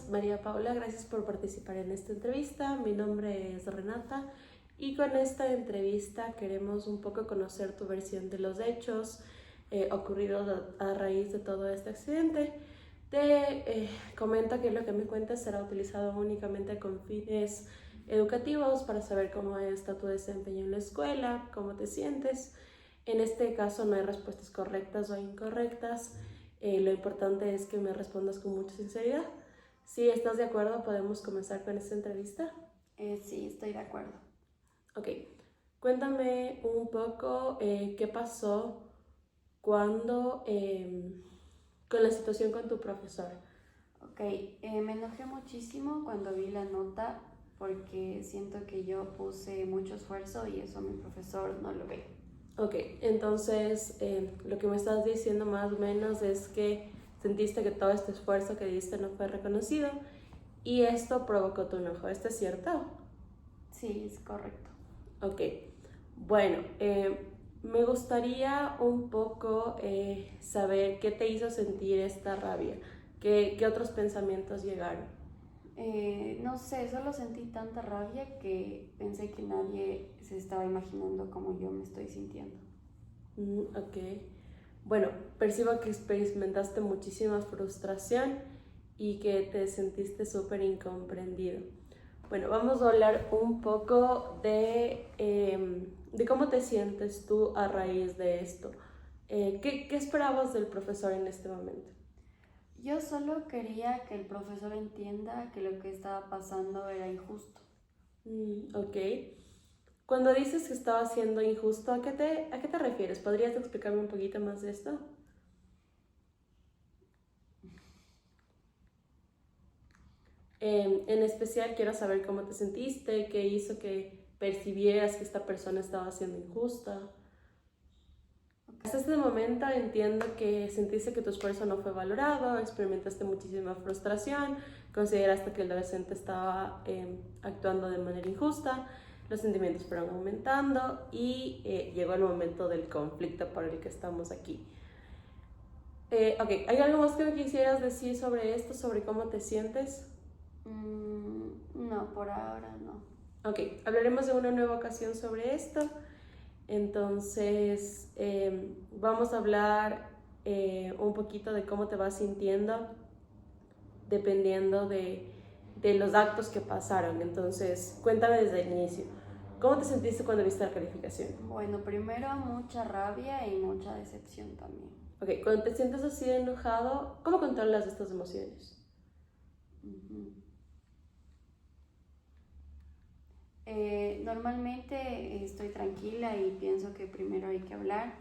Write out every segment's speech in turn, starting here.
María Paula, gracias por participar en esta entrevista. Mi nombre es Renata y con esta entrevista queremos un poco conocer tu versión de los hechos ocurridos a raíz de todo este accidente. Te comento que lo que me cuentas será utilizado únicamente con fines educativos para saber cómo está tu desempeño en la escuela, cómo te sientes. En este caso no hay respuestas correctas o incorrectas. Lo importante es que me respondas con mucha sinceridad. Si estás de acuerdo, podemos comenzar con esta entrevista. Sí, estoy de acuerdo. Ok, cuéntame un poco qué pasó cuando con la situación con tu profesor. Ok, me enojé muchísimo cuando vi la nota porque siento que yo puse mucho esfuerzo y eso mi profesor no lo ve. Ok, entonces lo que me estás diciendo más o menos es que sentiste que todo este esfuerzo que diste no fue reconocido y esto provocó tu enojo. ¿Esto es cierto? Sí, es correcto. Ok, bueno, me gustaría un poco saber qué te hizo sentir esta rabia, qué otros pensamientos llegaron. No sé, solo sentí tanta rabia que pensé que nadie se estaba imaginando como yo me estoy sintiendo. Ok, bueno, percibo que experimentaste muchísima frustración y que te sentiste súper incomprendido. Bueno, vamos a hablar un poco de cómo te sientes tú a raíz de esto. ¿Qué esperabas del profesor en este momento? Yo solo quería que el profesor entienda que lo que estaba pasando era injusto. Ok. Cuando dices que estaba siendo injusto, a qué te refieres? ¿Podrías explicarme un poquito más de esto? En especial quiero saber cómo te sentiste, qué hizo que percibieras que esta persona estaba siendo injusta. Hasta este momento entiendo que sentiste que tu esfuerzo no fue valorado, experimentaste muchísima frustración, consideraste que el docente estaba actuando de manera injusta, los sentimientos fueron aumentando y llegó el momento del conflicto por el que estamos aquí. Ok, ¿hay algo más que me quisieras decir sobre esto, sobre cómo te sientes? No, por ahora no. Ok, hablaremos en una nueva ocasión sobre esto. Entonces, vamos a hablar un poquito de cómo te vas sintiendo dependiendo de los actos que pasaron. Entonces, cuéntame desde el inicio. ¿Cómo te sentiste cuando viste la calificación? Bueno, primero mucha rabia y mucha decepción también. Ok, cuando te sientes así de enojado, ¿cómo controlas estas emociones? Normalmente estoy tranquila y pienso que primero hay que hablar,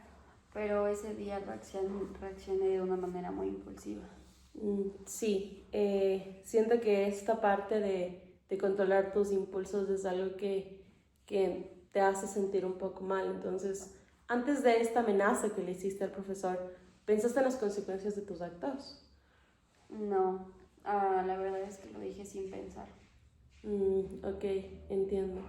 pero ese día reaccioné de una manera muy impulsiva. Sí, siento que esta parte de controlar tus impulsos es algo que te hace sentir un poco mal. Entonces, antes de esta amenaza que le hiciste al profesor, ¿pensaste en las consecuencias de tus actos? No, la verdad es que lo dije sin pensar. Ok, entiendo.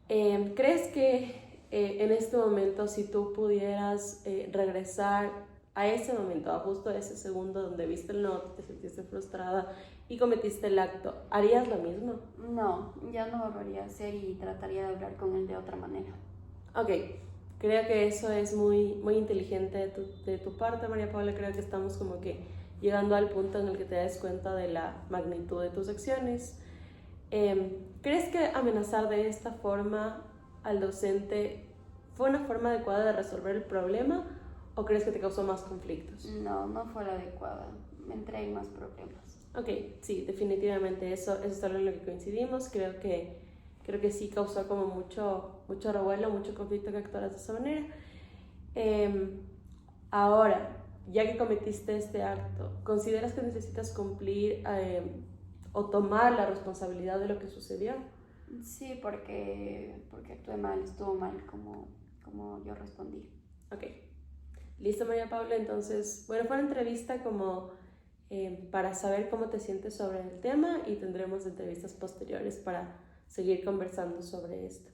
¿Crees que en este momento, si tú pudieras regresar a ese momento, a justo ese segundo donde viste el note, te sentiste frustrada y cometiste el acto, harías lo mismo? No, ya no volvería a hacer y trataría de hablar con él de otra manera. Ok, creo que eso es muy inteligente de tu parte, María Paula. Creo que estamos como que llegando al punto en el que te das cuenta de la magnitud de tus acciones. ¿Crees que amenazar de esta forma al docente fue una forma adecuada de resolver el problema o crees que te causó más conflictos? No, no fue la adecuada. Me entré en más problemas. Ok, sí, definitivamente eso es algo en lo que coincidimos. Creo que sí causó como mucho revuelo, mucho conflicto que actuaras de esa manera. Ahora, ya que cometiste este acto, ¿consideras que necesitas cumplir o tomar la responsabilidad de lo que sucedió? Sí, porque actué mal, estuvo mal como yo respondí. Ok, listo, María Paula. Entonces, bueno, fue una entrevista como para saber cómo te sientes sobre el tema y tendremos entrevistas posteriores para seguir conversando sobre esto.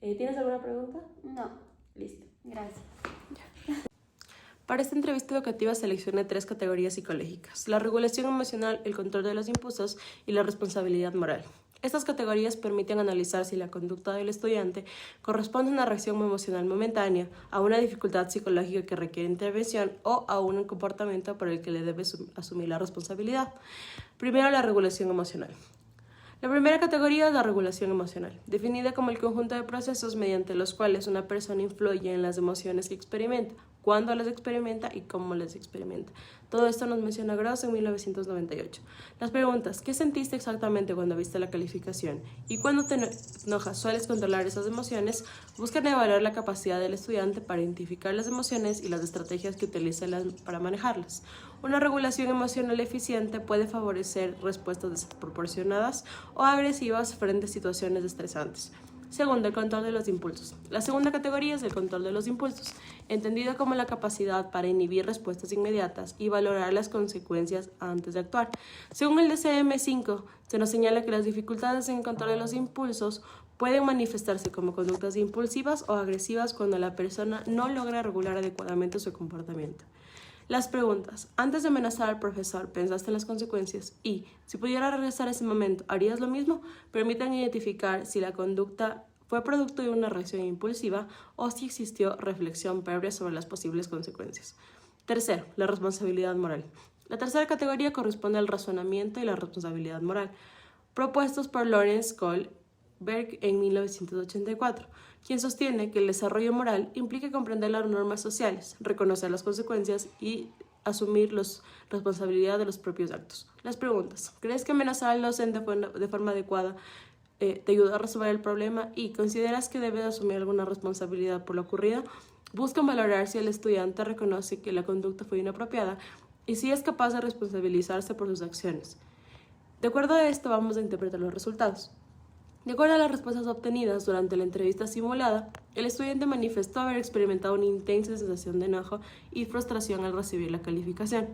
¿Tienes alguna pregunta? No, Listo. gracias. Para esta entrevista educativa seleccioné 3 categorías psicológicas: la regulación emocional, el control de los impulsos y la responsabilidad moral. Estas categorías permiten analizar si la conducta del estudiante corresponde a una reacción emocional momentánea, a una dificultad psicológica que requiere intervención o a un comportamiento por el que le debe asumir la responsabilidad. Primero, la regulación emocional. La primera categoría es la regulación emocional, definida como el conjunto de procesos mediante los cuales una persona influye en las emociones que experimenta, cuándo las experimenta y cómo las experimenta. Todo esto nos menciona Gross en 1998. Las preguntas: ¿qué sentiste exactamente cuando viste la calificación? ¿Y cuando te enojas sueles controlar esas emociones? Buscan evaluar la capacidad del estudiante para identificar las emociones y las estrategias que utiliza para manejarlas. Una regulación emocional eficiente puede favorecer respuestas desproporcionadas o agresivas frente a situaciones estresantes. Segundo, el control de los impulsos. La segunda categoría es el control de los impulsos, entendido como la capacidad para inhibir respuestas inmediatas y valorar las consecuencias antes de actuar. Según el DSM-5, se nos señala que las dificultades en el control de los impulsos pueden manifestarse como conductas impulsivas o agresivas cuando la persona no logra regular adecuadamente su comportamiento. Las preguntas: antes de amenazar al profesor, ¿pensaste en las consecuencias? Y, si pudiera regresar a ese momento, ¿harías lo mismo? Permiten identificar si la conducta fue producto de una reacción impulsiva o si existió reflexión previa sobre las posibles consecuencias. Tercero, la responsabilidad moral. La tercera categoría corresponde al razonamiento y la responsabilidad moral, propuestos por Lawrence Kohlberg en 1984, quien sostiene que el desarrollo moral implica comprender las normas sociales, reconocer las consecuencias y asumir la responsabilidad de los propios actos. Las preguntas: ¿crees que amenazar al docente de forma adecuada te ayudó a resolver el problema? ¿Y consideras que debe asumir alguna responsabilidad por lo ocurrido? Buscan valorar si el estudiante reconoce que la conducta fue inapropiada y si es capaz de responsabilizarse por sus acciones. De acuerdo a esto, vamos a interpretar los resultados. De acuerdo a las respuestas obtenidas durante la entrevista simulada, el estudiante manifestó haber experimentado una intensa sensación de enojo y frustración al recibir la calificación.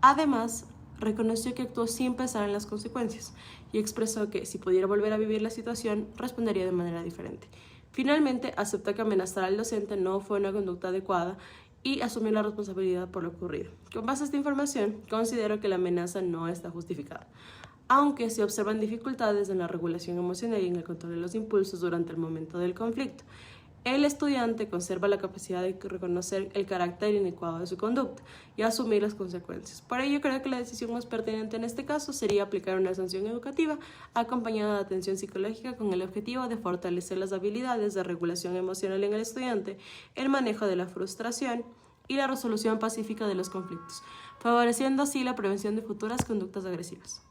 Además, reconoció que actuó sin pensar en las consecuencias y expresó que, si pudiera volver a vivir la situación, respondería de manera diferente. Finalmente, aceptó que amenazar al docente no fue una conducta adecuada y asumió la responsabilidad por lo ocurrido. Con base a esta información, considero que la amenaza no está justificada, aunque se observan dificultades en la regulación emocional y en el control de los impulsos durante el momento del conflicto. El estudiante conserva la capacidad de reconocer el carácter inadecuado de su conducta y asumir las consecuencias. Por ello, creo que la decisión más pertinente en este caso sería aplicar una sanción educativa acompañada de atención psicológica con el objetivo de fortalecer las habilidades de regulación emocional en el estudiante, el manejo de la frustración y la resolución pacífica de los conflictos, favoreciendo así la prevención de futuras conductas agresivas.